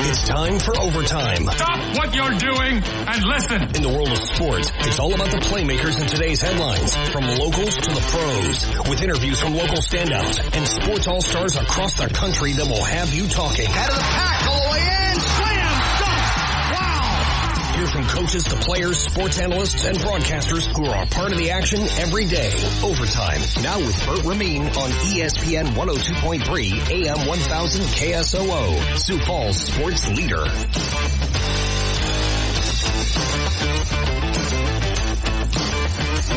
It's time for overtime. Stop what you're doing and listen. In the world of sports, it's all about the playmakers in today's headlines, from locals to the pros, with interviews from local standouts and sports all-stars across the country that will have you talking. Out of the pack, all the way in, slam, dunk, wow! Hear from coaches to players, sports analysts, and broadcasters who are a part of the action every day. Overtime, now with Bert Ramin on ESPN 102.3 AM 1000 KSOO, Sioux Falls sports leader.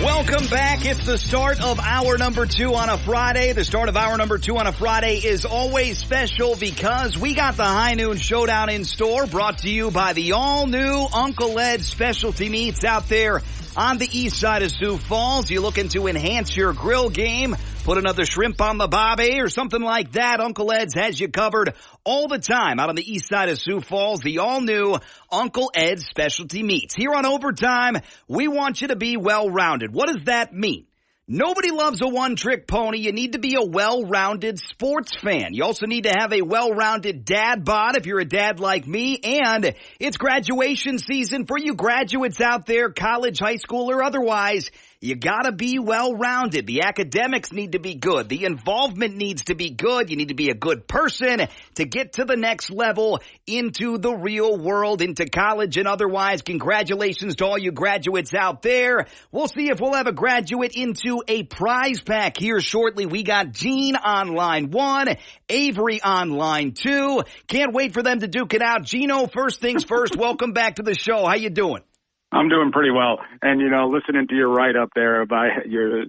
Welcome back. It's the start of hour number 2 on a Friday. The start of hour number 2 on a Friday is always special because we got the High Noon Showdown in store, brought to you by the all-new Uncle Ed's Specialty Meats out there on the east side of Sioux Falls. You looking to enhance your grill game, put another shrimp on the barbie or something like that, Uncle Ed's has you covered all the time out on the east side of Sioux Falls. The all-new Uncle Ed's Specialty Meats. Here on Overtime, we want you to be well-rounded. What does that mean? Nobody loves a one-trick pony. You need to be a well-rounded sports fan. You also need to have a well-rounded dad bod if you're a dad like me. And it's graduation season for you graduates out there, college, high school, or otherwise. You gotta be well-rounded. The academics need to be good. The involvement needs to be good. You need to be a good person to get to the next level into the real world, into college and otherwise. Congratulations to all you graduates out there. We'll see if we'll have a graduate into a prize pack here shortly. We got Gene on line 1, Avery on line 2. Can't wait for them to duke it out. Gino, first things first, welcome back to the show. How you doing? I'm doing pretty well. And, you know, listening to your write-up there about your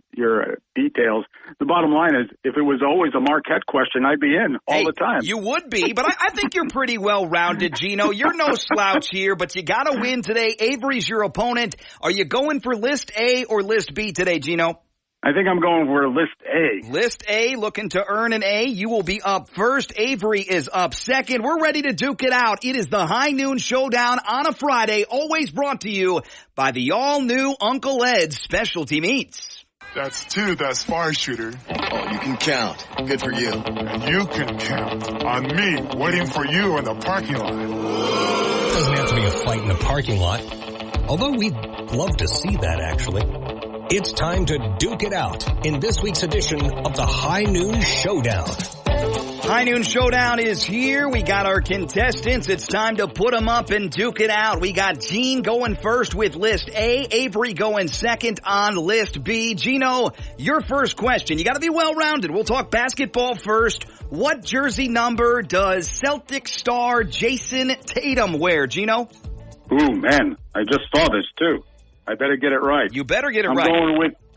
details, the bottom line is if it was always a Marquette question, I'd be in all the time. You would be, but I think you're pretty well-rounded, Gino. You're no slouch here, but you got to win today. Avery's your opponent. Are you going for List A or List B today, Gino? I think I'm going for List A. List A, looking to earn an A. You will be up first. Avery is up second. We're ready to duke it out. It is the High Noon Showdown on a Friday, always brought to you by the all-new Uncle Ed's Specialty Meats. That's 2, that's far shooter. Oh, you can count. Good for you. And you can count on me waiting for you in the parking lot. Doesn't have to be a fight in the parking lot, although we'd love to see that, actually. It's time to duke it out in this week's edition of the High Noon Showdown. High Noon Showdown is here. We got our contestants. It's time to put them up and duke it out. We got Gene going first with List A, Avery going second on List B. Gino, your first question. You got to be well-rounded. We'll talk basketball first. What jersey number does Celtic star Jason Tatum wear, Gino? Ooh, man, I just saw this, too. I better get it right. You better get it right.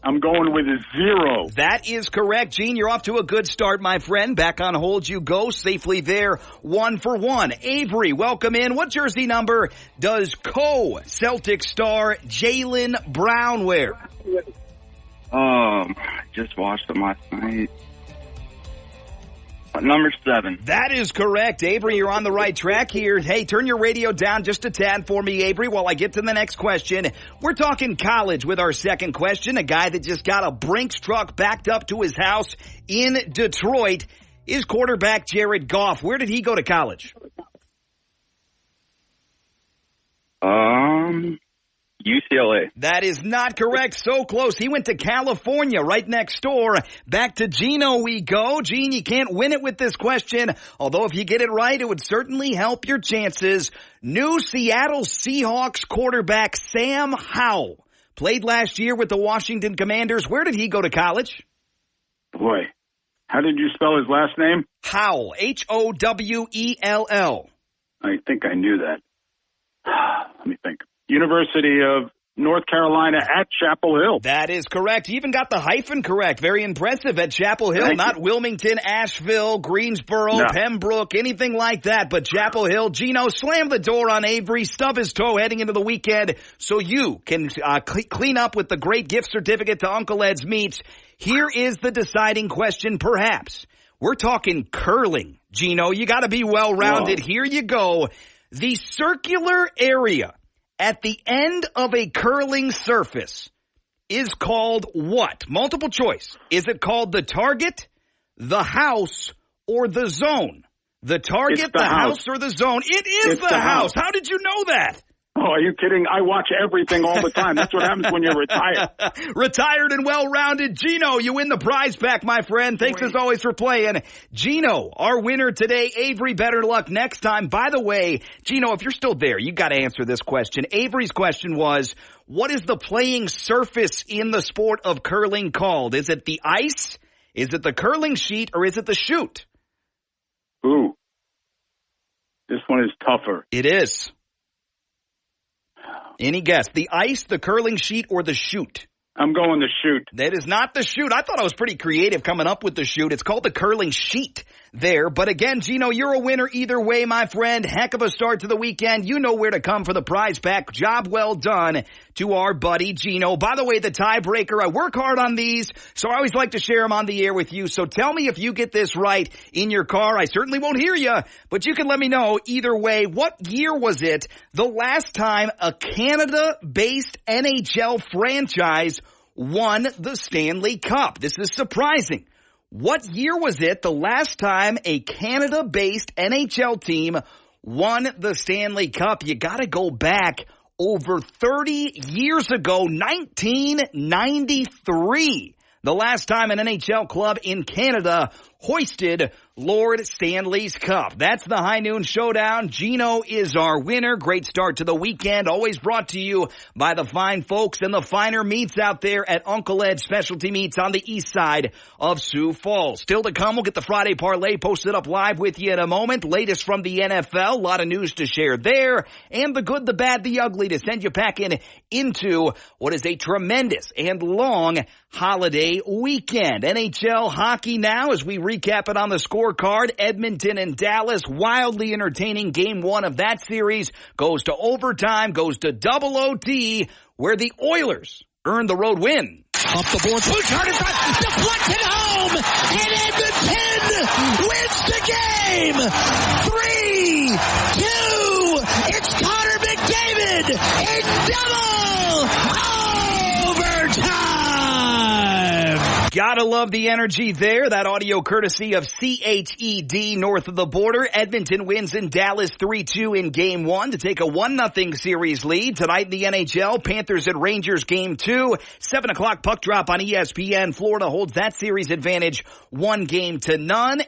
I'm going with a 0. That is correct, Gene. You're off to a good start, my friend. Back on hold you go. Safely there, 1 for 1. Avery, welcome in. What jersey number does Celtic star Jaylen Brown wear? I just watched them last night. Number 7. That is correct. Avery, you're on the right track here. Hey, turn your radio down just a tad for me, Avery, while I get to the next question. We're talking college with our second question. A guy that just got a Brinks truck backed up to his house in Detroit is quarterback Jared Goff. Where did he go to college? UCLA. That is not correct. So close. He went to California, right next door. Back to Gino we go. Gene, you can't win it with this question, although if you get it right, it would certainly help your chances. New Seattle Seahawks quarterback Sam Howell played last year with the Washington Commanders. Where did he go to college? Boy, how did you spell his last name? Howell, Howell. I think I knew that. Let me think. University of North Carolina at Chapel Hill. That is correct. You even got the hyphen correct. Very impressive at Chapel Hill. Not Wilmington, Asheville, Greensboro, Pembroke, anything like that, but Chapel Hill. Gino, slam the door on Avery, stub his toe heading into the weekend so you can clean up with the great gift certificate to Uncle Ed's Meats. Here is the deciding question, perhaps. We're talking curling. Gino, you got to be well-rounded. Whoa. Here you go. The circular area at the end of a curling surface is called what? Multiple choice. Is it called the target, the house, or the zone? The target, the house, or the zone? It is the house. How did you know that? Oh, are you kidding? I watch everything all the time. That's what happens when you're retired. Retired and well-rounded. Gino, you win the prize pack, my friend. Thanks as always for playing. Gino, our winner today. Avery, better luck next time. By the way, Gino, if you're still there, you got to answer this question. Avery's question was, what is the playing surface in the sport of curling called? Is it the ice? Is it the curling sheet? Or is it the chute? Ooh. This one is tougher. It is. Any guess? The ice, the curling sheet, or the chute? I'm going the chute. That is not the chute. I thought I was pretty creative coming up with the chute. It's called the curling sheet there. But again, Gino, you're a winner either way, my friend. Heck of a start to the weekend. You know where to come for the prize pack. Job well done to our buddy Gino. By the way, the tiebreaker, I work hard on these, so I always like to share them on the air with you. So tell me if you get this right in your car. I certainly won't hear you, but you can let me know either way. What year was it the last time a Canada-based NHL franchise won the Stanley Cup? This is surprising. What year was it the last time a Canada-based NHL team won the Stanley Cup? You got to go back over 30 years ago, 1993. The last time an NHL club in Canada hoisted Lord Stanley's Cup. That's the High Noon Showdown. Gino is our winner. Great start to the weekend. Always brought to you by the fine folks and the finer meats out there at Uncle Ed's Specialty Meats on the east side of Sioux Falls. Still to come, we'll get the Friday Parlay posted up live with you in a moment. Latest from the NFL. A lot of news to share there. And the good, the bad, the ugly to send you packing into what is a tremendous and long holiday weekend. NHL hockey now as we recap it on the scorecard. Edmonton and Dallas, wildly entertaining game one of that series, goes to overtime, goes to double OT, where the Oilers earn the road win. Up the board, Bouchard in front, deflected home, and Edmonton wins the game. 3-2, it's Connor McDavid in double overtime. Gotta love the energy there. That audio courtesy of CHED north of the border. Edmonton wins in Dallas 3-2 in game one to take a 1-0 series lead. Tonight in the NHL, Panthers at Rangers game 2. 7 o'clock puck drop on ESPN. Florida holds that series advantage 1-0.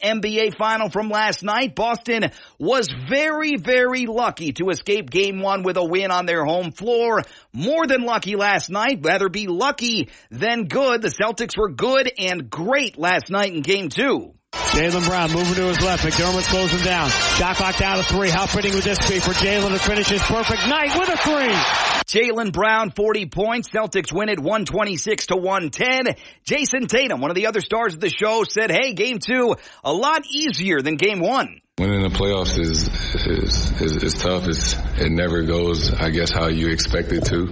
NBA final from last night. Boston was very, very lucky to escape game one with a win on their home floor. More than lucky last night. Rather be lucky than good. The Celtics were good and great last night in game 2. Jaylen Brown moving to his left. McDermott slows him down. Shot clock down to 3. How fitting would this be for Jaylen to finish his perfect night with a 3? Jaylen Brown, 40 points. Celtics win it 126-110. Jason Tatum, one of the other stars of the show, said, hey, game 2, a lot easier than game 1. Winning the playoffs is tough. It never goes, I guess, how you expect it to.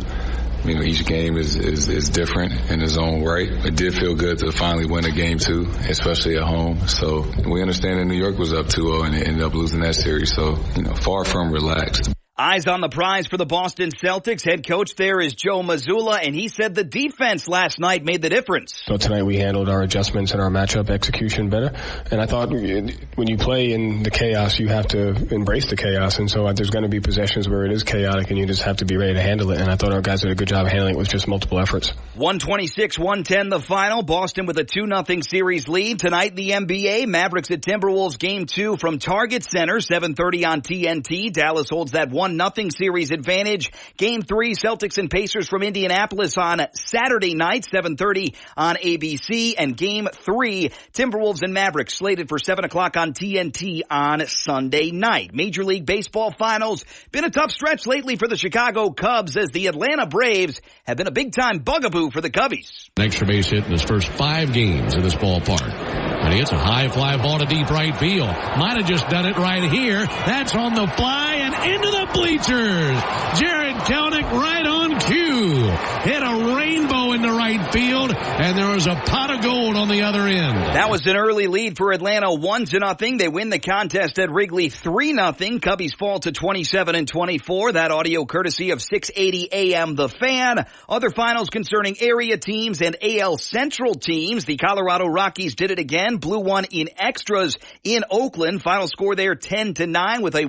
You know, each game is different in its own right. It did feel good to finally win a game 2, especially at home. So we understand that New York was up 2-0 and they ended up losing that series. So, you know, far from relaxed. Eyes on the prize for the Boston Celtics. Head coach there is Joe Mazzulla, and he said the defense last night made the difference. So tonight we handled our adjustments and our matchup execution better. And I thought when you play in the chaos, you have to embrace the chaos. And so there's going to be possessions where it is chaotic, and you just have to be ready to handle it. And I thought our guys did a good job handling it with just multiple efforts. 126-110 the final. Boston with a 2-0 series lead. Tonight in the NBA, Mavericks at Timberwolves game 2 from Target Center, 7:30 on TNT. Dallas holds that 1-0 series advantage. Game 3, Celtics and Pacers from Indianapolis on Saturday night, 7:30 on ABC. And Game 3, Timberwolves and Mavericks slated for 7 o'clock on TNT on Sunday night. Major League Baseball finals. Been a tough stretch lately for the Chicago Cubs as the Atlanta Braves have been a big-time bugaboo for the Cubbies. An extra base hit in his first 5 games in this ballpark. And he hits a high fly ball to deep right field. Might have just done it right here. That's on the fly and into the bleachers. Jared Kelenic right on cue. Hit a rainbow in into right field, and there was a pot of gold on the other end. That was an early lead for Atlanta, 1-0. They win the contest at Wrigley 3-0. Cubbies fall to 27-24. That audio courtesy of 680 AM The Fan. Other finals concerning area teams and AL Central teams. The Colorado Rockies did it again. Blew one in extras in Oakland. Final score there 10-9 with a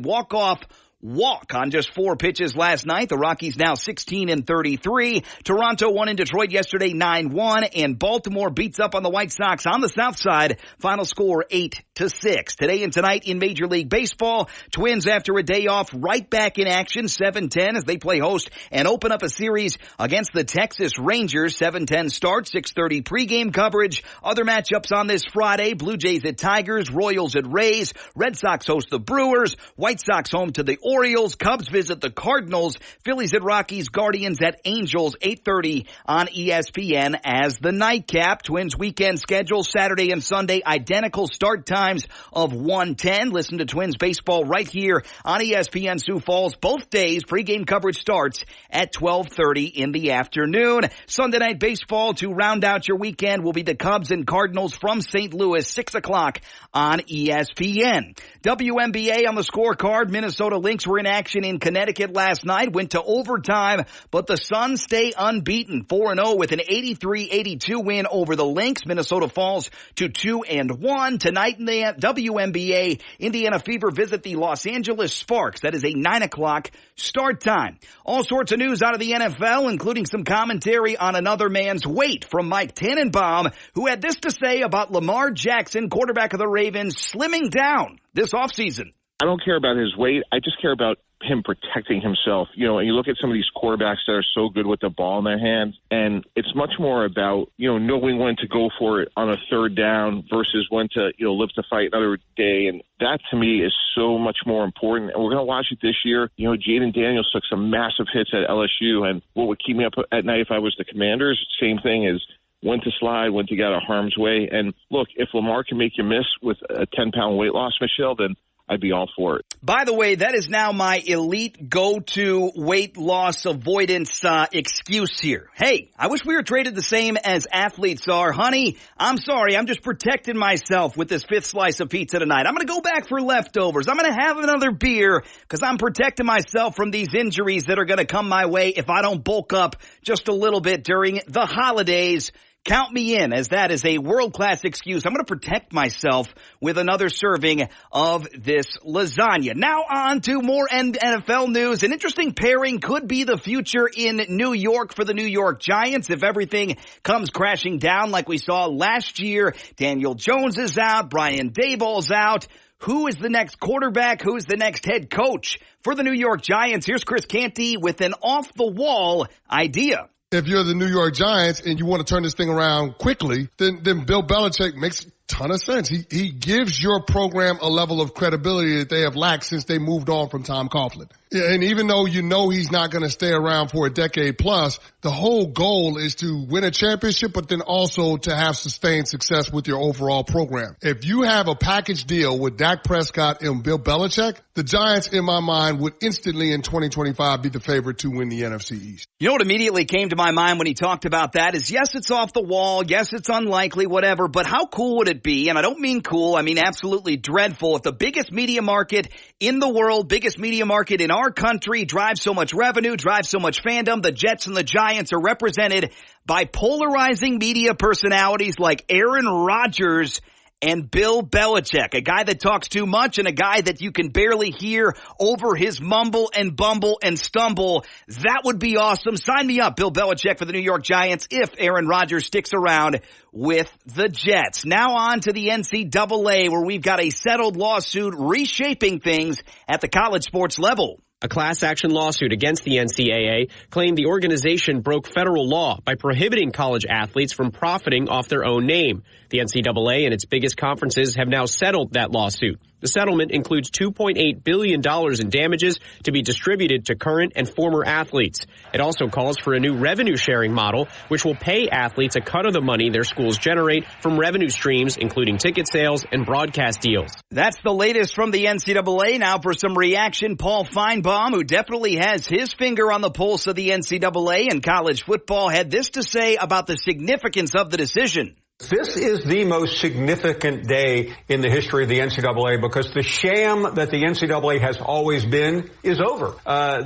walk on just 4 pitches last night. The Rockies now 16-33. Toronto won in Detroit yesterday 9-1, and Baltimore beats up on the White Sox on the south side. Final score 8-6. Today and tonight in Major League Baseball, Twins after a day off right back in action 7-10 as they play host and open up a series against the Texas Rangers. 7-10 start, 6:30 pregame coverage. Other matchups on this Friday: Blue Jays at Tigers, Royals at Rays, Red Sox host the Brewers, White Sox home to the Orioles, Cubs visit the Cardinals, Phillies at Rockies, Guardians at Angels, 8:30 on ESPN as the nightcap. Twins weekend schedule, Saturday and Sunday, identical start times of 1:10. Listen to Twins baseball right here on ESPN Sioux Falls. Both days, pregame coverage starts at 12:30 in the afternoon. Sunday night baseball to round out your weekend will be the Cubs and Cardinals from St. Louis, 6 o'clock on ESPN. WNBA on the scorecard, Minnesota Lynx were in action in Connecticut last night, went to overtime, but the Suns stay unbeaten, 4-0 with an 83-82 win over the Lynx. Minnesota falls to 2-1. Tonight in the WNBA, Indiana Fever visit the Los Angeles Sparks. That is a 9 o'clock start time. All sorts of news out of the NFL, including some commentary on another man's weight from Mike Tannenbaum, who had this to say about Lamar Jackson, quarterback of the Ravens, slimming down this offseason. I don't care about his weight. I just care about him protecting himself. You know, and you look at some of these quarterbacks that are so good with the ball in their hands, and it's much more about, knowing when to go for it on a third down versus when to, live to fight another day. And that, to me, is so much more important. And we're going to watch it this year. Jaden Daniels took some massive hits at LSU, and what would keep me up at night if I was the Commanders, same thing is when to slide, when to get out of harm's way. And look, if Lamar can make you miss with a 10-pound weight loss, Michelle, then I'd be all for it. By the way, that is now my elite go-to weight loss avoidance excuse here. Hey, I wish we were traded the same as athletes are. Honey, I'm sorry. I'm just protecting myself with this 5th slice of pizza tonight. I'm going to go back for leftovers. I'm going to have another beer because I'm protecting myself from these injuries that are going to come my way if I don't bulk up just a little bit during the holidays. Count me in, as that is a world-class excuse. I'm going to protect myself with another serving of this lasagna. Now on to more NFL news. An interesting pairing could be the future in New York for the New York Giants if everything comes crashing down like we saw last year. Daniel Jones is out. Brian Daboll's out. Who is the next quarterback? Who's the next head coach for the New York Giants? Here's Chris Canty with an off-the-wall idea. If you're the New York Giants and you want to turn this thing around quickly, then Bill Belichick makes a ton of sense. He gives your program a level of credibility that they have lacked since they moved on from Tom Coughlin. And even though he's not going to stay around for a decade plus, the whole goal is to win a championship, but then also to have sustained success with your overall program. If you have a package deal with Dak Prescott and Bill Belichick, the Giants, in my mind, would instantly in 2025 be the favorite to win the NFC East. You know what immediately came to my mind when he talked about that is, yes, it's off the wall. Yes, it's unlikely, whatever, but how cool would it be? And I don't mean cool. I mean absolutely dreadful. If the biggest media market in the world, biggest media market in our country drives so much revenue, drives so much fandom, the Jets and the Giants are represented by polarizing media personalities like Aaron Rodgers and Bill Belichick, a guy that talks too much and a guy that you can barely hear over his mumble and bumble and stumble. That would be awesome. Sign me up, Bill Belichick for the New York Giants, if Aaron Rodgers sticks around with the Jets. Now on to the NCAA, where we've got a settled lawsuit reshaping things at the college sports level. A class action lawsuit against the NCAA claimed the organization broke federal law by prohibiting college athletes from profiting off their own name. The NCAA and its biggest conferences have now settled that lawsuit. The settlement includes $2.8 billion in damages to be distributed to current and former athletes. It also calls for a new revenue sharing model, which will pay athletes a cut of the money their schools generate from revenue streams, including ticket sales and broadcast deals. That's the latest from the NCAA. Now for some reaction, Paul Feinbaum Rosenbaum, who definitely has his finger on the pulse of the NCAA and college football, had this to say about the significance of the decision. This is the most significant day in the history of the NCAA because the sham that the NCAA has always been is over.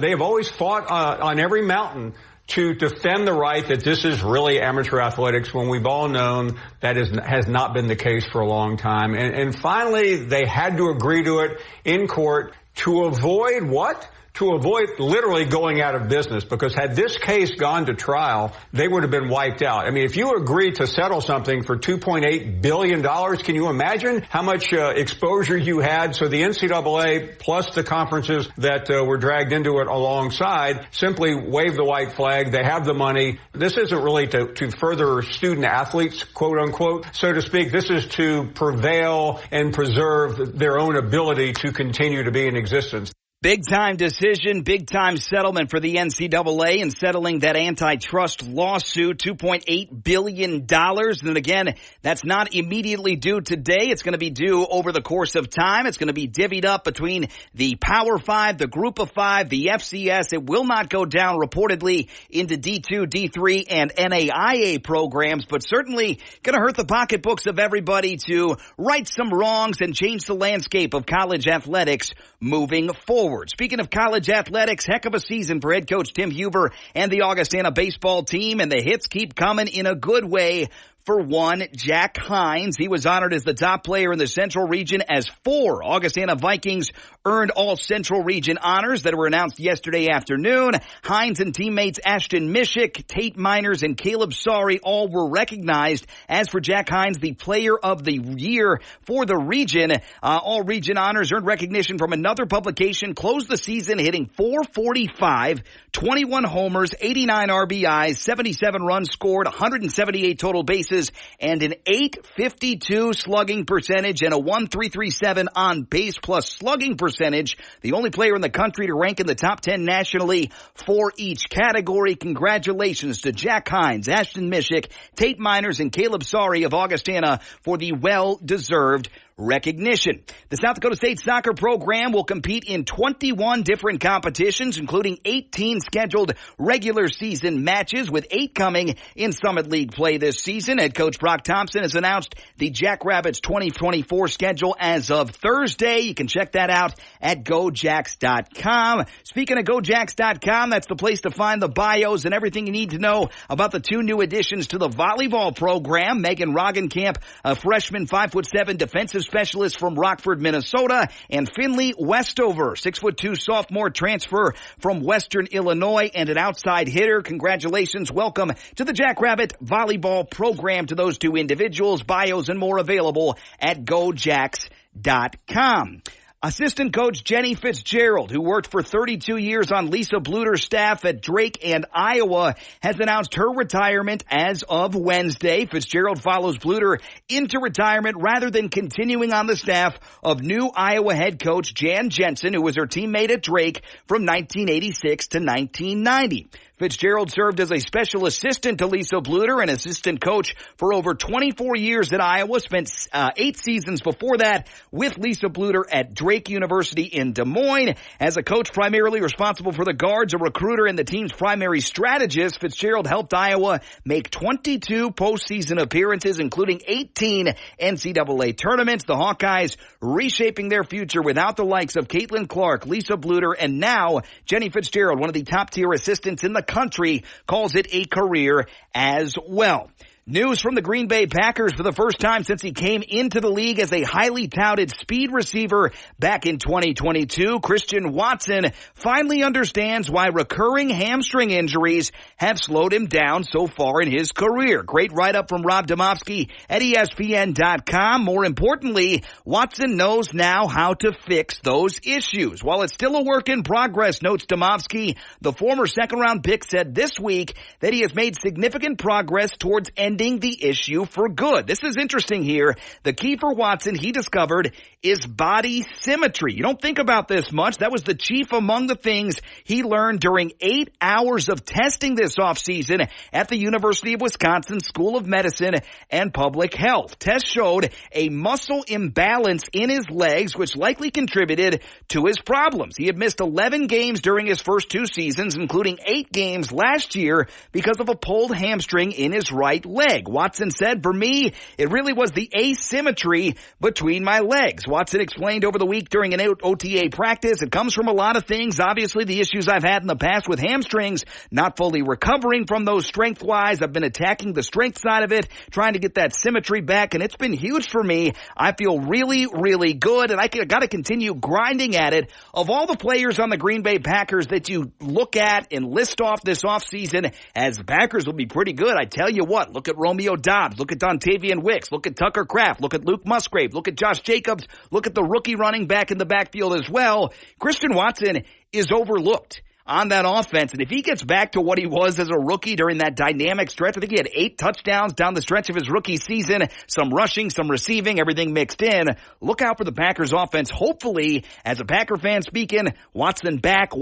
They have always fought on every mountain to defend the right that this is really amateur athletics when we've all known that has not been the case for a long time. And finally, they had to agree to it in court to avoid what? To avoid literally going out of business, because had this case gone to trial, they would have been wiped out. I mean, if you agree to settle something for $2.8 billion, can you imagine how much exposure you had? So the NCAA plus the conferences that were dragged into it alongside simply wave the white flag. They have the money. This isn't really to further student athletes, quote unquote, so to speak. This is to prevail and preserve their own ability to continue to be in existence. Big-time decision, big-time settlement for the NCAA in settling that antitrust lawsuit, $2.8 billion. And again, that's not immediately due today. It's going to be due over the course of time. It's going to be divvied up between the Power Five, the Group of Five, the FCS. It will not go down reportedly into D2, D3, and NAIA programs, but certainly going to hurt the pocketbooks of everybody to right some wrongs and change the landscape of college athletics moving forward. Speaking of college athletics, heck of a season for head coach Tim Huber and the Augustana baseball team, and the hits keep coming in a good way. For one, Jack Hines. He was honored as the top player in the Central Region as 4 Augustana Vikings earned all Central Region honors that were announced yesterday afternoon. Hines and teammates Ashton Mishik, Tate Miners, and Caleb Sari all were recognized. As for Jack Hines, the player of the year for the region, all region honors earned recognition from another publication, closed the season hitting .445, 21 homers, 89 RBIs, 77 runs scored, 178 total bases, and an .852 slugging percentage and a 1.337 on base plus slugging percentage. The only player in the country to rank in the top 10 nationally for each category. Congratulations to Jack Hines, Ashton Mishik, Tate Miners, and Caleb Sari of Augustana for the well-deserved recognition. The South Dakota State soccer program will compete in 21 different competitions, including 18 scheduled regular season matches, with 8 coming in Summit League play this season. Head coach Brock Thompson has announced the Jackrabbits 2024 schedule as of Thursday. You can check that out at GoJacks.com. Speaking of GoJacks.com, that's the place to find the bios and everything you need to know about the 2 new additions to the volleyball program. Megan Roggenkamp, a freshman 5'7" defensive specialist from Rockford, Minnesota, and Finley Westover, 6'2" sophomore transfer from Western Illinois and an outside hitter. Congratulations. Welcome to the Jackrabbit volleyball program to those 2 individuals. Bios and more available at GoJacks.com. Assistant coach Jenny Fitzgerald, who worked for 32 years on Lisa Bluter's staff at Drake and Iowa, has announced her retirement as of Wednesday. Fitzgerald follows Bluter into retirement rather than continuing on the staff of new Iowa head coach Jan Jensen, who was her teammate at Drake from 1986 to 1990. Fitzgerald served as a special assistant to Lisa Bluter and assistant coach for over 24 years at Iowa, spent 8 seasons before that with Lisa Bluter at Drake University in Des Moines. As a coach primarily responsible for the guards, a recruiter, and the team's primary strategist, Fitzgerald helped Iowa make 22 postseason appearances, including 18 NCAA tournaments. The Hawkeyes reshaping their future without the likes of Caitlin Clark, Lisa Bluter, and now Jenny Fitzgerald, one of the top-tier assistants in the country, calls it a career as well. News from the Green Bay Packers for the first time since he came into the league as a highly touted speed receiver back in 2022. Christian Watson finally understands why recurring hamstring injuries have slowed him down so far in his career. Great write-up from Rob Domofsky at ESPN.com. More importantly, Watson knows now how to fix those issues. While it's still a work in progress, notes Domofsky, the former second-round pick said this week that he has made significant progress towards ending ending the issue for good. This is interesting here. The key for Watson, he discovered, is body symmetry. You don't think about this much. That was the chief among the things he learned during 8 hours of testing this offseason at the University of Wisconsin School of Medicine and Public Health. Tests showed a muscle imbalance in his legs, which likely contributed to his problems. He had missed 11 games during his first 2 seasons, including 8 games last year because of a pulled hamstring in his right leg. Watson said, "For me, it really was the asymmetry between my legs." Watson explained over the week during an OTA practice, "It comes from a lot of things. Obviously, the issues I've had in the past with hamstrings, not fully recovering from those strength-wise. I've been attacking the strength side of it, trying to get that symmetry back, and it's been huge for me. I feel really, really good, and I got to continue grinding at it." Of all the players on the Green Bay Packers that you look at and list off this offseason as the Packers will be pretty good, I tell you what, look at Romeo Doubs, look at Dontavian Wicks, look at Tucker Kraft, look at Luke Musgrave, look at Josh Jacobs, look at the rookie running back in the backfield as well. Christian Watson is overlooked on that offense, and if he gets back to what he was as a rookie during that dynamic stretch, I think he had 8 touchdowns down the stretch of his rookie season, some rushing, some receiving, everything mixed in. Look out for the Packers offense. Hopefully, as a Packer fan speaking, Watson back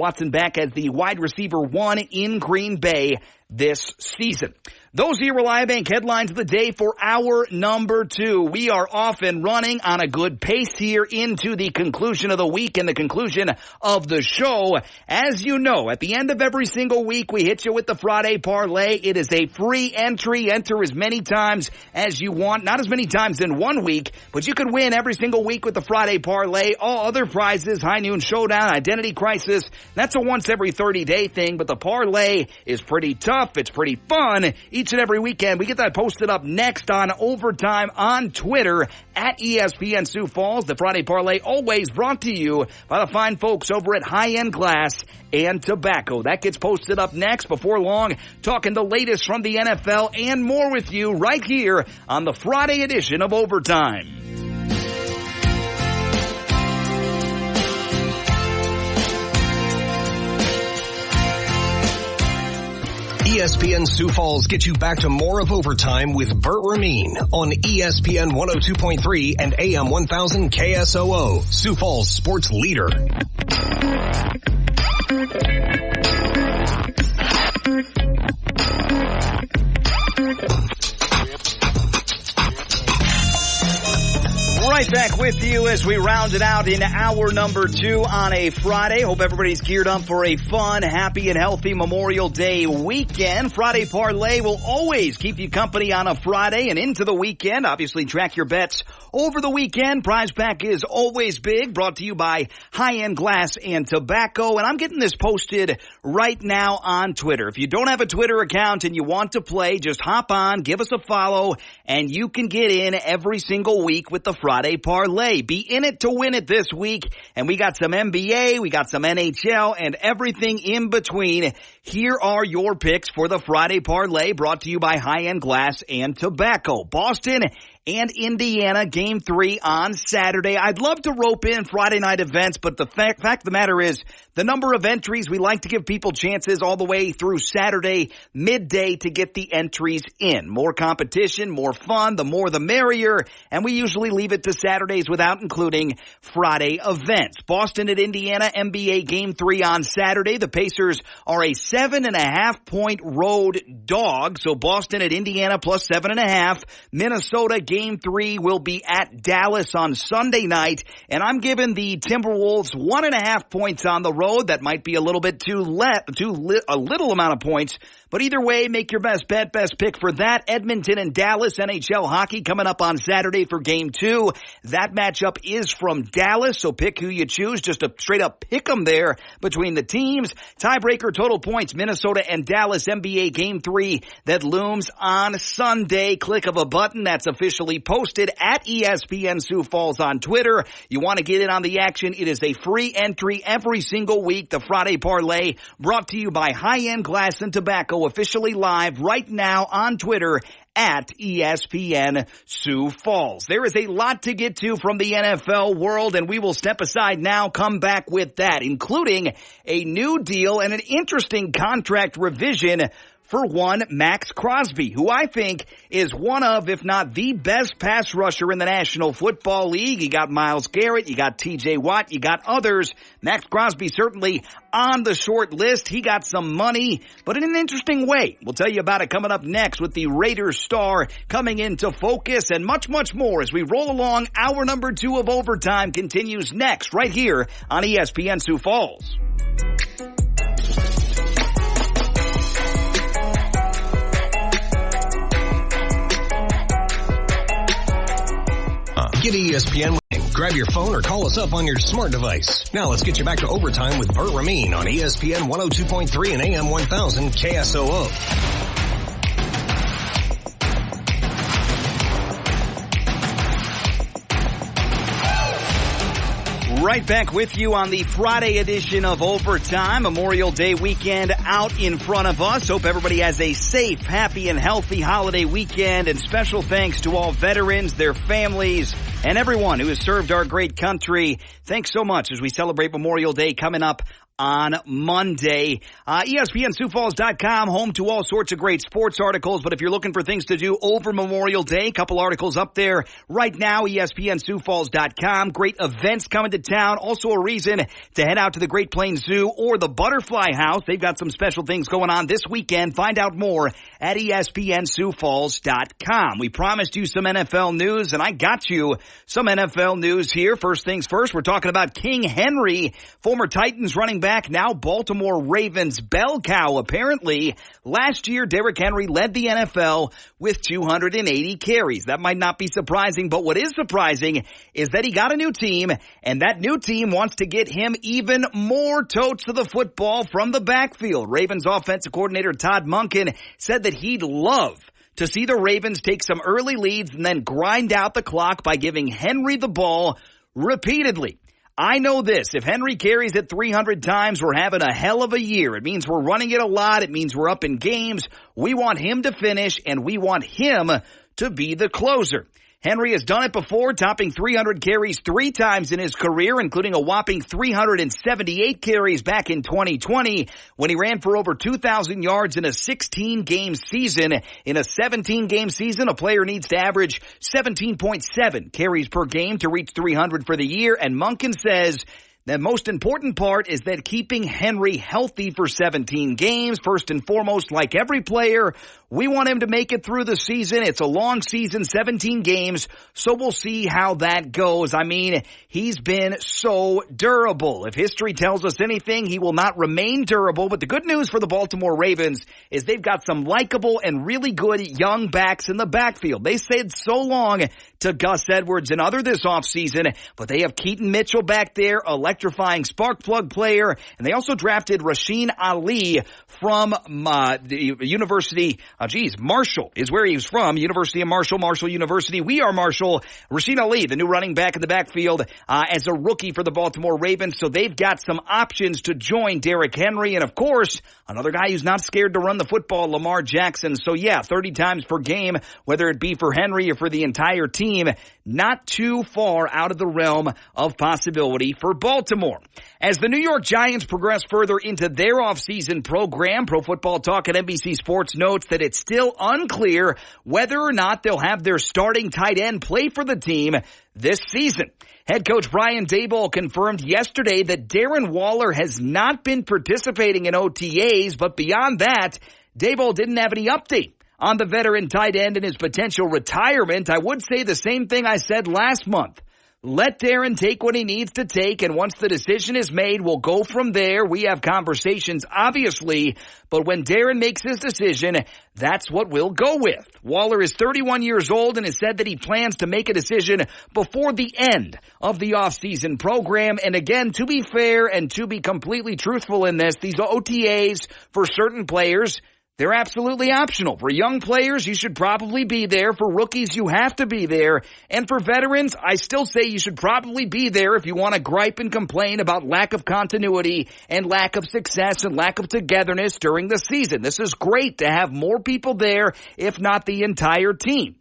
as the wide receiver 1 in Green Bay this season. Those are your Reliant Bank headlines of the day for hour number 2. We are off and running on a good pace here into the conclusion of the week and the conclusion of the show. As you know, at the end of every single week, we hit you with the Friday Parlay. It is a free entry. Enter as many times as you want. Not as many times in one week, but you can win every single week with the Friday Parlay. All other prizes, High Noon Showdown, Identity Crisis, that's a once every 30-day thing, but the Parlay is pretty tough. It's pretty fun. Each and every weekend. We get that posted up next on Overtime on Twitter at ESPN Sioux Falls. The Friday Parlay always brought to you by the fine folks over at High End Glass and Tobacco. That gets posted up next. Before long, talking the latest from the NFL and more with you right here on the Friday edition of Overtime. ESPN Sioux Falls gets you back to more of Overtime with Bert Rameen on ESPN 102.3 and AM 1000 KSOO, Sioux Falls sports leader. Right back with you as we round it out in hour number 2 on a Friday. Hope everybody's geared up for a fun, happy, and healthy Memorial Day weekend. Friday Parlay will always keep you company on a Friday and into the weekend. Obviously, track your bets over the weekend. Prize Pack is always big, brought to you by High End Glass and Tobacco. And I'm getting this posted right now on Twitter. If you don't have a Twitter account and you want to play, just hop on, give us a follow, and you can get in every single week with the Friday Parlay. Be in it to win it this week. And we got some NBA, we got some NHL, and everything in between. Here are your picks for the Friday Parlay, brought to you by High End Glass and Tobacco. Boston and Indiana, Game 3 on Saturday. I'd love to rope in Friday night events, but the fact of the matter is, the number of entries, we like to give people chances all the way through Saturday midday to get the entries in. More competition, more fun, the more the merrier, and we usually leave it to Saturdays without including Friday events. Boston at Indiana, NBA Game 3 on Saturday. The Pacers are a 7.5-point road dog, so Boston at Indiana plus 7.5. Minnesota Game 3 will be at Dallas on Sunday night, and I'm giving the Timberwolves 1.5 points on the road. That might be a little bit a little amount of points. But either way, make your best bet, best pick for that. Edmonton and Dallas NHL hockey coming up on Saturday for Game 2. That matchup is from Dallas, so pick who you choose. Just a straight up pick 'em there between the teams. Tiebreaker total points, Minnesota and Dallas NBA Game 3 that looms on Sunday. Click of a button that's officially posted at ESPN Sioux Falls on Twitter. You want to get in on the action, it is a free entry every single week. The Friday Parlay brought to you by High End Glass and Tobacco, officially live right now on Twitter at ESPN Sioux Falls. There is a lot to get to from the NFL world, and we will step aside now, come back with that, including a new deal and an interesting contract revision For one, Max Crosby, who I think is one of, if not the best pass rusher in the National Football League. You got Myles Garrett, you got TJ Watt, you got others. Max Crosby certainly on the short list. He got some money, but in an interesting way. We'll tell you about it coming up next with the Raiders star coming into focus and much, much more as we roll along. Hour number 2 of Overtime continues next right here on ESPN Sioux Falls. Get ESPN. Grab your phone or call us up on your smart device. Now let's get you back to Overtime with Bert Rameen on ESPN 102.3 and AM 1000 KSOO. Right back with you on the Friday edition of Overtime. Memorial Day weekend out in front of us. Hope everybody has a safe, happy, and healthy holiday weekend. And special thanks to all veterans, their families, and everyone who has served our great country. Thanks so much as we celebrate Memorial Day coming up on Monday. ESPNSiouxFalls.com, home to all sorts of great sports articles. But if you're looking for things to do over Memorial Day, a couple articles up there right now, ESPNSiouxFalls.com. Great events coming to town. Also a reason to head out to the Great Plains Zoo or the Butterfly House. They've got some special things going on this weekend. Find out more at ESPNSiouxFalls.com. We promised you some NFL news, and I got you some NFL news here. First things first, we're talking about King Henry, former Titans running back, now Baltimore Ravens bell cow. Apparently, last year, Derrick Henry led the NFL with 280 carries. That might not be surprising, but what is surprising is that he got a new team, and that new team wants to get him even more totes to the football from the backfield. Ravens offensive coordinator Todd Monken said that he'd love to see the Ravens take some early leads and then grind out the clock by giving Henry the ball repeatedly. I know this. If Henry carries it 300 times, we're having a hell of a year. It means we're running it a lot. It means we're up in games. We want him to finish, and we want him to be the closer. Henry has done it before, topping 300 carries 3 times in his career, including a whopping 378 carries back in 2020 when he ran for over 2,000 yards in a 16-game season. In a 17-game season, a player needs to average 17.7 carries per game to reach 300 for the year, and Monken says the most important part is that keeping Henry healthy for 17 games. First and foremost, like every player, we want him to make it through the season. It's a long season, 17 games, so we'll see how that goes. I mean, he's been so durable. If history tells us anything, he will not remain durable. But the good news for the Baltimore Ravens is they've got some likable and really good young backs in the backfield. They said so long to Gus Edwards and other this offseason, but they have Keaton Mitchell back there, electrifying spark plug player, and they also drafted Rasheen Ali from the University, Marshall is where he was from, University of Marshall, Marshall University. We are Marshall. Rasheen Ali, the new running back in the backfield as a rookie for the Baltimore Ravens, so they've got some options to join Derrick Henry, and of course, another guy who's not scared to run the football, Lamar Jackson. So yeah, 30 times per game, whether it be for Henry or for the entire team, not too far out of the realm of possibility for Baltimore. As the New York Giants progress further into their offseason program, Pro Football Talk at NBC Sports notes that it's still unclear whether or not they'll have their starting tight end play for the team this season. Head coach Brian Daboll confirmed yesterday that Darren Waller has not been participating in OTAs, but beyond that, Daboll didn't have any update on the veteran tight end and his potential retirement. I would say the same thing I said last month. Let Darren take what he needs to take, and once the decision is made, we'll go from there. We have conversations, obviously, but when Darren makes his decision, that's what we'll go with. Waller is 31 years old and has said that he plans to make a decision before the end of the offseason program. And again, to be fair and to be completely truthful in this, these OTAs for certain players, they're absolutely optional. For young players, you should probably be there. For rookies, you have to be there. And for veterans, I still say you should probably be there if you want to gripe and complain about lack of continuity and lack of success and lack of togetherness during the season. This is great to have more people there, if not the entire team.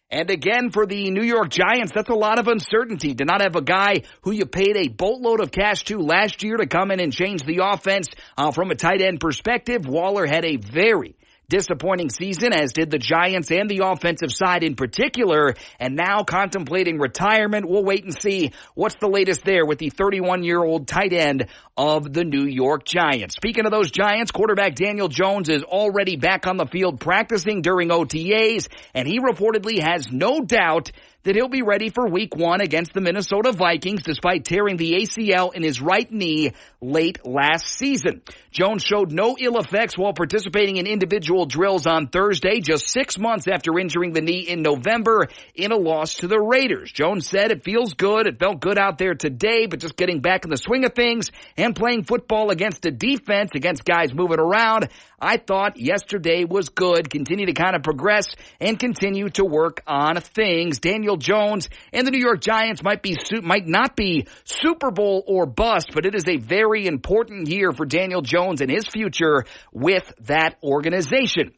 And again, for the New York Giants, that's a lot of uncertainty to not have a guy who you paid a boatload of cash to last year to come in and change the offense from a tight end perspective. Waller had a very disappointing season, as did the Giants and the offensive side in particular, and now contemplating retirement. We'll wait and see what's the latest there with the 31-year-old tight end of the New York Giants. Speaking of those Giants, quarterback Daniel Jones is already back on the field practicing during OTAs, and he reportedly has no doubt that he'll be ready for Week 1 against the Minnesota Vikings despite tearing the ACL in his right knee late last season. Jones showed no ill effects while participating in individual drills on Thursday, just 6 months after injuring the knee in November in a loss to the Raiders. Jones said it feels good. It felt good out there today, but just getting back in the swing of things and playing football against a defense, against guys moving around, I thought yesterday was good. Continue to kind of progress and continue to work on things. Daniel Jones and the New York Giants might not be Super Bowl or bust, but it is a very important year for Daniel Jones and his future with that organization.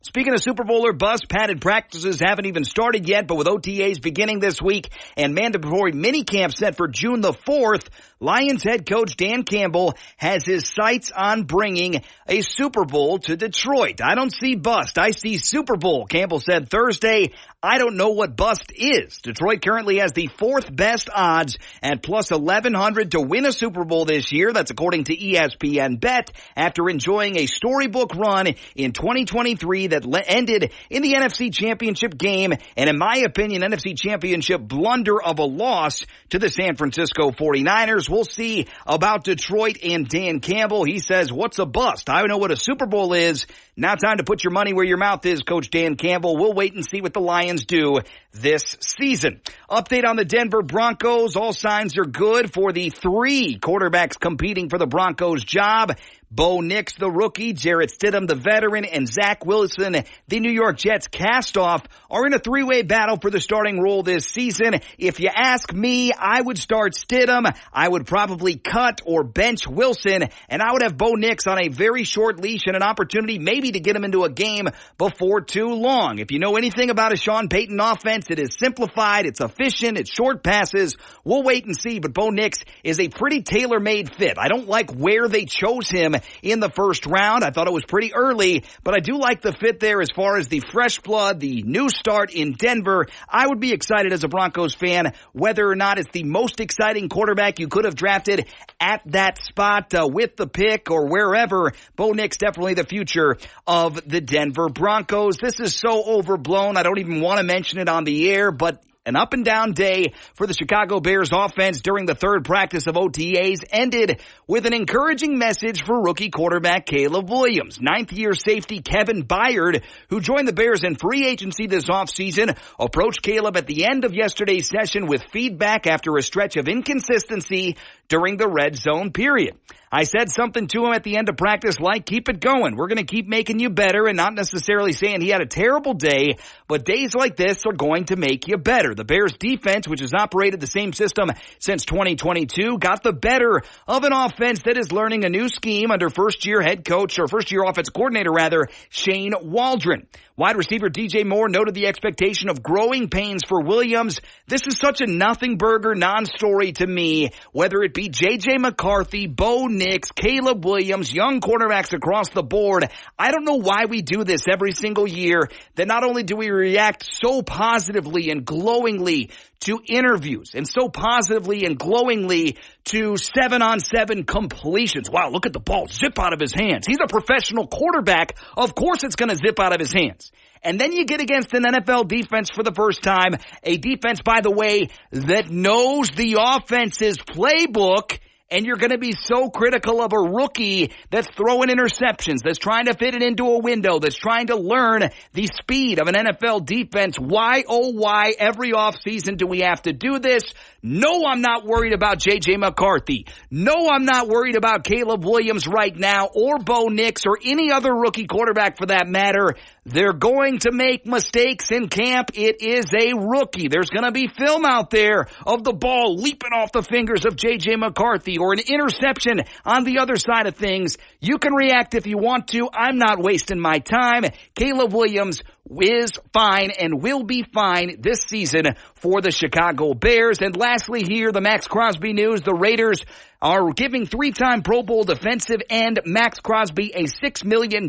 Speaking of Super Bowl or bust, padded practices haven't even started yet, but with OTAs beginning this week and mandatory minicamp set for June the 4th, Lions head coach Dan Campbell has his sights on bringing a Super Bowl to Detroit. I don't see bust. I see Super Bowl, Campbell said Thursday. I don't know what bust is. Detroit currently has the 4th best odds at plus 1,100 to win a Super Bowl this year. That's according to ESPN Bet, after enjoying a storybook run in 2023 that ended in the NFC Championship game, and in my opinion, NFC Championship blunder of a loss to the San Francisco 49ers. We'll see about Detroit and Dan Campbell. He says, what's a bust? I know what a Super Bowl is. Now time to put your money where your mouth is, Coach Dan Campbell. We'll wait and see what the Lions do this season. Update on the Denver Broncos. All signs are good for the 3 quarterbacks competing for the Broncos job. Bo Nix, the rookie, Jarrett Stidham, the veteran, and Zach Wilson, the New York Jets cast-off, are in a 3-way battle for the starting role this season. If you ask me, I would start Stidham. I would probably cut or bench Wilson, and I would have Bo Nix on a very short leash and an opportunity maybe to get him into a game before too long. If you know anything about a Sean Payton offense, it is simplified, it's efficient, it's short passes. We'll wait and see, but Bo Nix is a pretty tailor-made fit. I don't like where they chose him in the first round. I thought it was pretty early, but I do like the fit there as far as the fresh blood, the new start in Denver. I would be excited as a Broncos fan, whether or not it's the most exciting quarterback you could have drafted at that spot with the pick or wherever. Bo Nix definitely the future of the Denver Broncos. This is so overblown, I don't even want to mention it on the air, but an up-and-down day for the Chicago Bears offense during the 3rd practice of OTAs ended with an encouraging message for rookie quarterback Caleb Williams. 9th-year safety Kevin Byard, who joined the Bears in free agency this offseason, approached Caleb at the end of yesterday's session with feedback after a stretch of inconsistency during the red zone period. I said something to him at the end of practice like, keep it going. We're going to keep making you better, and not necessarily saying he had a terrible day, but days like this are going to make you better. The Bears defense, which has operated the same system since 2022, got the better of an offense that is learning a new scheme under first-year offensive coordinator, Shane Waldron. Wide receiver DJ Moore noted the expectation of growing pains for Williams. This is such a nothing burger non-story to me, whether it be J.J. McCarthy, Bo Nix, Caleb Williams, young quarterbacks across the board. I don't know why we do this every single year, that not only do we react so positively and glowingly to interviews and so positively and glowingly to 7-on-7 completions. Wow, look at the ball zip out of his hands. He's a professional quarterback. Of course it's going to zip out of his hands. And then you get against an NFL defense for the first time, a defense, by the way, that knows the offense's playbook. And you're going to be so critical of a rookie that's throwing interceptions, that's trying to fit it into a window, that's trying to learn the speed of an NFL defense. Why, oh why, every offseason do we have to do this? No, I'm not worried about J.J. McCarthy. No, I'm not worried about Caleb Williams right now, or Bo Nix, or any other rookie quarterback for that matter. They're going to make mistakes in camp. It is a rookie. There's going to be film out there of the ball leaping off the fingers of J.J. McCarthy or an interception on the other side of things. You can react if you want to. I'm not wasting my time. Caleb Williams is fine and will be fine this season for the Chicago Bears. And lastly here, the Max Crosby news. The Raiders are giving three-time Pro Bowl defensive end Max Crosby a $6 million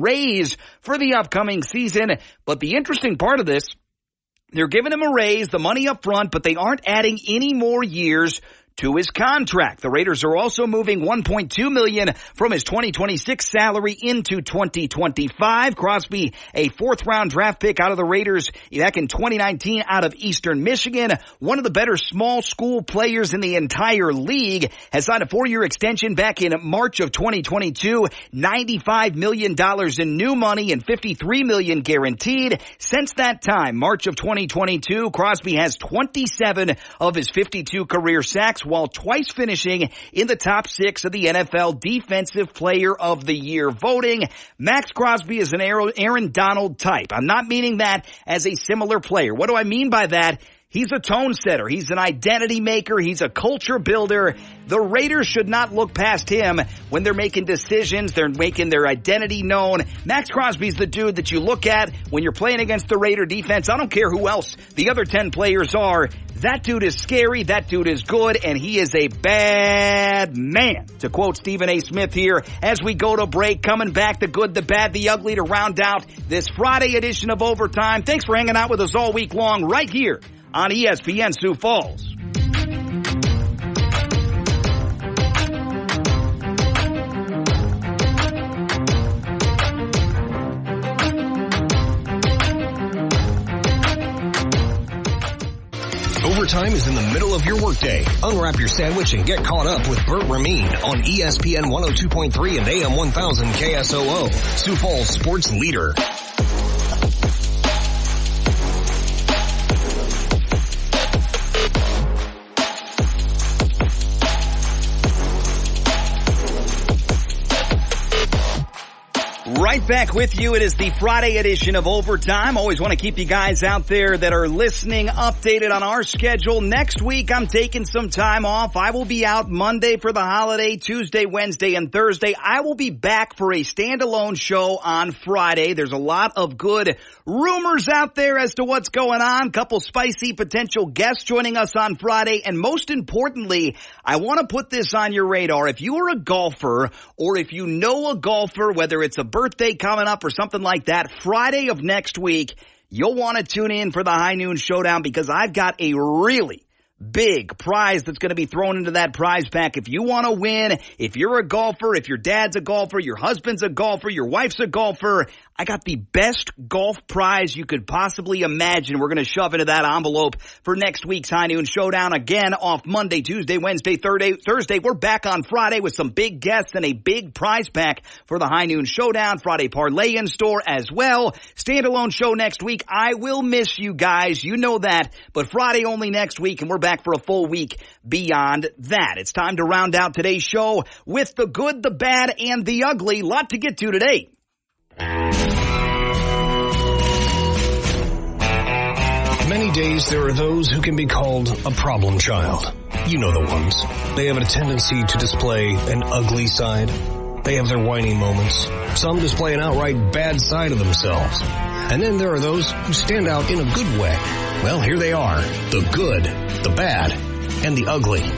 raise for the upcoming season. But the interesting part of this, they're giving him a raise, the money up front, but they aren't adding any more years to his contract. The Raiders are also moving $1.2 million from his 2026 salary into 2025. Crosby, a fourth-round draft pick out of the Raiders back in 2019 out of Eastern Michigan, one of the better small school players in the entire league, has signed a 4-year extension back in March of 2022, $95 million in new money and $53 million guaranteed. Since that time, March of 2022, Crosby has 27 of his 52 career sacks, while twice finishing in the top 6 of the NFL Defensive Player of the Year voting. Max Crosby is an Aaron Donald type. I'm not meaning that as a similar player. What do I mean by that? He's a tone setter. He's an identity maker. He's a culture builder. The Raiders should not look past him when they're making decisions. They're making their identity known. Max Crosby's the dude that you look at when you're playing against the Raider defense. I don't care who else the other 10 players are. That dude is scary. That dude is good. And he is a bad man. To quote Stephen A. Smith here as we go to break. Coming back, the good, the bad, the ugly to round out this Friday edition of Overtime. Thanks for hanging out with us all week long right here on ESPN Sioux Falls. Overtime is in the middle of your workday. Unwrap your sandwich and get caught up with Bert Ramin on ESPN 102.3 and AM 1000 KSOO, Sioux Falls sports leader. Right back with you. It is the Friday edition of Overtime. Always want to keep you guys out there that are listening updated on our schedule. Next week, I'm taking some time off. I will be out Monday for the holiday, Tuesday, Wednesday, and Thursday. I will be back for a standalone show on Friday. There's a lot of good rumors out there as to what's going on. Couple spicy potential guests joining us on Friday. And most importantly, I want to put this on your radar. If you are a golfer or if you know a golfer, whether it's a birthday coming up or something like that, Friday of next week, you'll want to tune in for the High Noon Showdown because I've got a really big prize that's going to be thrown into that prize pack. If you want to win, if you're a golfer, if your dad's a golfer, your husband's a golfer, your wife's a golfer, I got the best golf prize you could possibly imagine. We're going to shove into that envelope for next week's High Noon Showdown. Again, off Monday, Tuesday, Wednesday, Thursday. We're back on Friday with some big guests and a big prize pack for the High Noon Showdown. Friday parlay in store as well. Standalone show next week. I will miss you guys. You know that. But Friday only next week, and we're back for a full week beyond that. It's time to round out today's show with the good, the bad, and the ugly. Lot to get to today. Many days there are those who can be called a problem child. You know the ones. They have a tendency to display an ugly side. They have their whiny moments. Some display an outright bad side of themselves. And then there are those who stand out in a good way. Well, here they are. The good, the bad, and the ugly.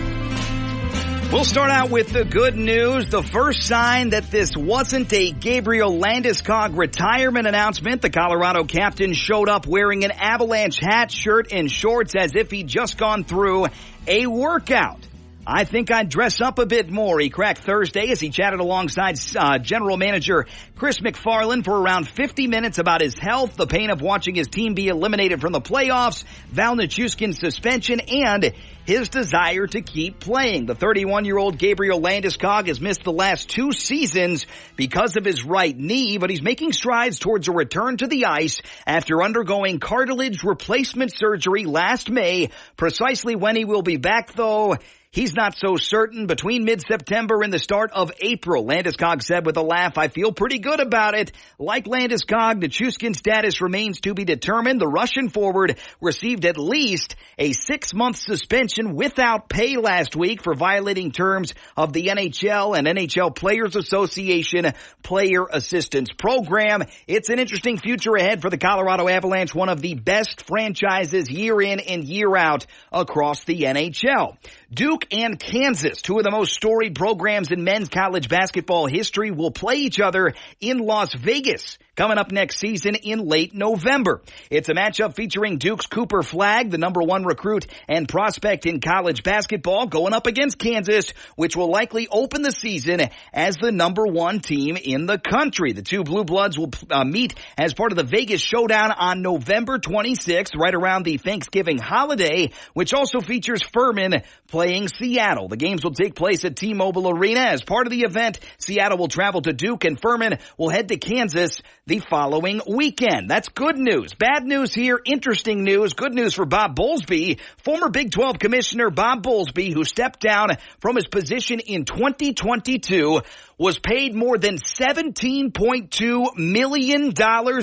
We'll start out with the good news. The first sign that this wasn't a Gabriel Landeskog retirement announcement. The Colorado captain showed up wearing an Avalanche hat, shirt, and shorts as if he'd just gone through a workout. I think I'd dress up a bit more, he cracked Thursday as he chatted alongside general manager Chris McFarland for around 50 minutes about his health, the pain of watching his team be eliminated from the playoffs, Val Nichushkin's suspension, and his desire to keep playing. The 31-year-old Gabriel Landeskog has missed the last 2 seasons because of his right knee, but he's making strides towards a return to the ice after undergoing cartilage replacement surgery last May. Precisely when he will be back, though, He's not so certain. Between mid-September and the start of April, Landeskog said with a laugh, I feel pretty good about it. Like Landeskog, Nichushkin's status remains to be determined. The Russian forward received at least a 6-month suspension without pay last week for violating terms of the NHL and NHL Players Association Player Assistance Program. It's an interesting future ahead for the Colorado Avalanche, one of the best franchises year in and year out across the NHL. Duke and Kansas, two of the most storied programs in men's college basketball history, will play each other in Las Vegas coming up next season in late November. It's a matchup featuring Duke's Cooper Flagg, the number 1 recruit and prospect in college basketball, going up against Kansas, which will likely open the season as the number 1 team in the country. The two Blue Bloods will meet as part of the Vegas Showdown on November 26th, right around the Thanksgiving holiday, which also features Furman playing Seattle. The games will take place at T-Mobile Arena. As part of the event, Seattle will travel to Duke and Furman will head to Kansas the following weekend. That's good news. Bad news here, interesting news. Good news for Bob Bowlesby. Former Big 12 Commissioner Bob Bowlesby, who stepped down from his position in 2022, was paid more than $17.2 million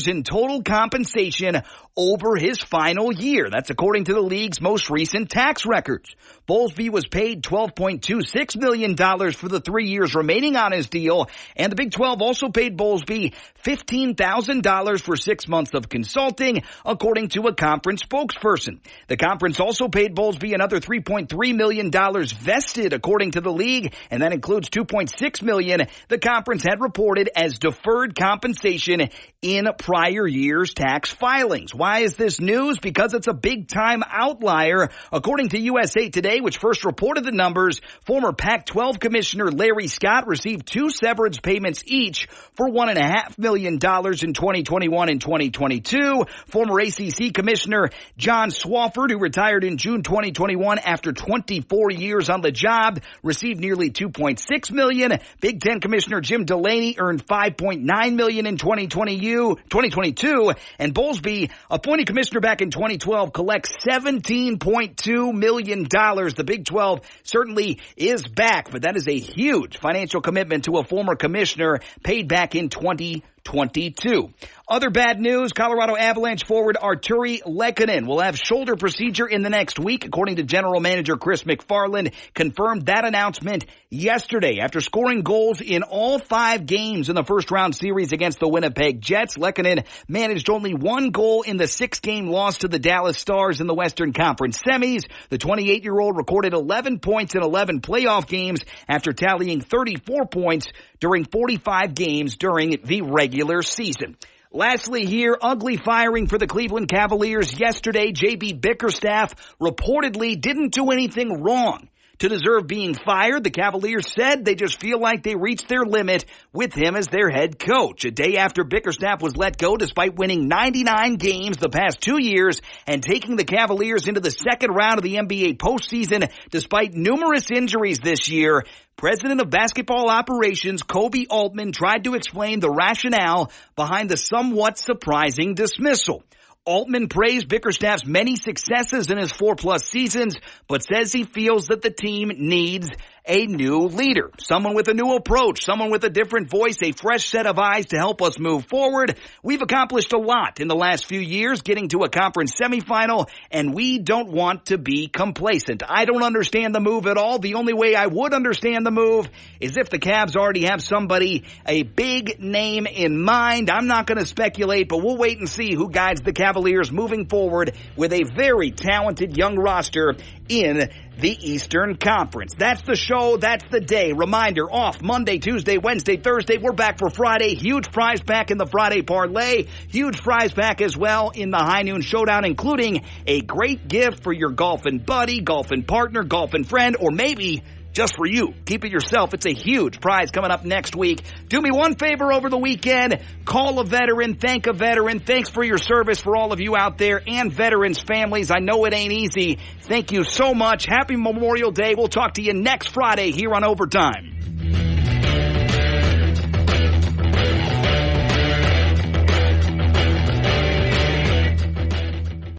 in total compensation over his final year. That's according to the league's most recent tax records. Bowlesby was paid $12.26 million for the 3 years remaining on his deal, and the Big 12 also paid Bowlesby $15,000 for 6 months of consulting, according to a conference spokesperson. The conference also paid Bowlesby another $3.3 million vested, according to the league, and that includes $2.6 million the conference had reported as deferred compensation in prior years' tax filings. Why is this news? Because it's a big-time outlier. According to USA Today, which first reported the numbers, former Pac-12 Commissioner Larry Scott received 2 severance payments each for $1.5 million in 2021 and 2022. Former ACC Commissioner John Swofford, who retired in June 2021 after 24 years on the job, received nearly $2.6 million. Big Ten Commissioner Jim Delaney earned $5.9 million in 2022, and Bowlesby, appointed commissioner back in 2012, collects $17.2 million. The Big 12 certainly is back, but that is a huge financial commitment to a former commissioner paid back in 2022. Other bad news, Colorado Avalanche forward Arturi Lehkonen will have shoulder procedure in the next week, according to general manager Chris McFarland. Confirmed that announcement yesterday after scoring goals in all 5 games in the first round series against the Winnipeg Jets. Lehkonen managed only 1 goal in the 6-game loss to the Dallas Stars in the Western Conference semis. The 28-year-old recorded 11 points in 11 playoff games after tallying 34 points during 45 games during the regular season. Lastly here, ugly firing for the Cleveland Cavaliers yesterday. J.B. Bickerstaff reportedly didn't do anything wrong to deserve being fired. The Cavaliers said they just feel like they reached their limit with him as their head coach. A day after Bickerstaff was let go despite winning 99 games the past 2 years and taking the Cavaliers into the second round of the NBA postseason despite numerous injuries this year, President of Basketball Operations Kobe Altman tried to explain the rationale behind the somewhat surprising dismissal. Altman praised Bickerstaff's many successes in his 4+ seasons, but says he feels that the team needs a new leader, someone with a new approach, someone with a different voice, a fresh set of eyes to help us move forward. We've accomplished a lot in the last few years, getting to a conference semifinal, and we don't want to be complacent. I don't understand the move at all. The only way I would understand the move is if the Cavs already have somebody, a big name in mind. I'm not going to speculate, but we'll wait and see who guides the Cavaliers moving forward with a very talented young roster in the Eastern Conference. That's the show. That's the day. Reminder, off Monday, Tuesday, Wednesday, Thursday. We're back for Friday. Huge prize back in the Friday parlay. Huge prize back as well in the High Noon Showdown, including a great gift for your golfing buddy, golfing partner, golfing friend, or maybe just for you. Keep it yourself. It's a huge prize coming up next week. Do me one favor over the weekend. Call a veteran. Thank a veteran. Thanks for your service for all of you out there and veterans' families. I know it ain't easy. Thank you so much. Happy Memorial Day. We'll talk to you next Friday here on Overtime.